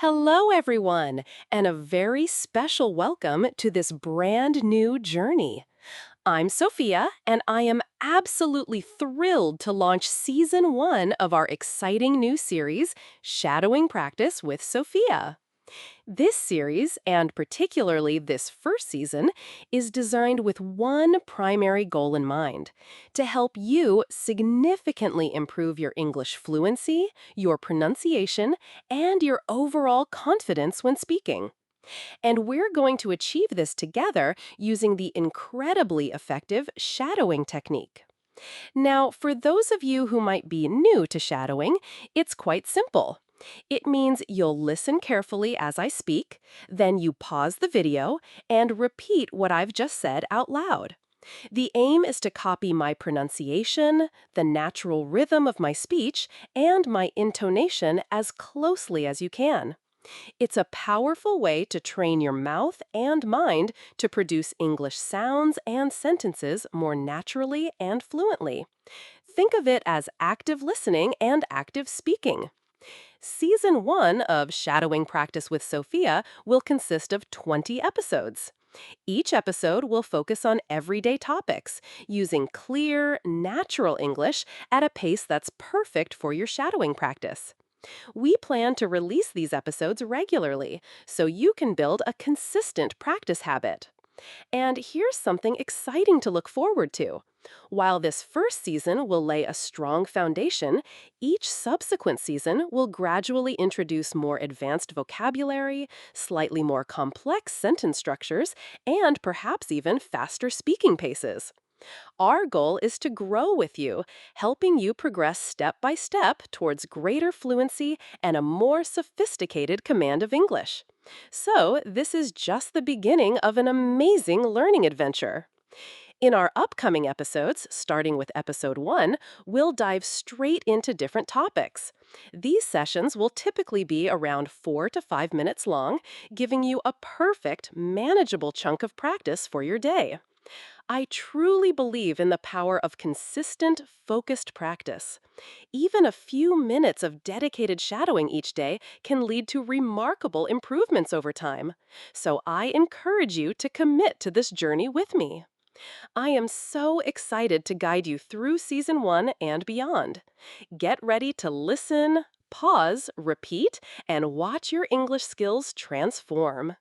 Hello, everyone, and a very special welcome to this brand new journey. I'm Sophia, and I am absolutely thrilled to launch season 1 of our exciting new series, Shadowing Practice with Sophia. This series, and particularly this first season, is designed with one primary goal in mind: to help you significantly improve your English fluency, your pronunciation, and your overall confidence when speaking. And we're going to achieve this together using the incredibly effective shadowing technique. Now, for those of you who might be new to shadowing, it's quite simple. It means you'll listen carefully as I speak, then you pause the video and repeat what I've just said out loud. The aim is to copy my pronunciation, the natural rhythm of my speech, and my intonation as closely as you can. It's a powerful way to train your mouth and mind to produce English sounds and sentences more naturally and fluently. Think of it as active listening and active speaking. Season 1 of Shadowing Practice with Sophia will consist of 20 episodes. Each episode will focus on everyday topics, using clear, natural English at a pace that's perfect for your shadowing practice. We plan to release these episodes regularly, so you can build a consistent practice habit. And here's something exciting to look forward to. While this first season will lay a strong foundation, each subsequent season will gradually introduce more advanced vocabulary, slightly more complex sentence structures, and perhaps even faster speaking paces. Our goal is to grow with you, helping you progress step by step towards greater fluency and a more sophisticated command of English. So, this is just the beginning of an amazing learning adventure. In our upcoming episodes, starting with episode 1, we'll dive straight into different topics. These sessions will typically be around 4 to 5 minutes long, giving you a perfect, manageable chunk of practice for your day. I truly believe in the power of consistent, focused practice. Even a few minutes of dedicated shadowing each day can lead to remarkable improvements over time. So I encourage you to commit to this journey with me. I am so excited to guide you through season 1 and beyond. Get ready to listen, pause, repeat, and watch your English skills transform.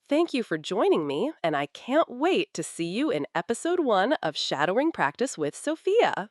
Thank you for joining me, and I can't wait to see you in episode 1 of Shadowing Practice with Sophia.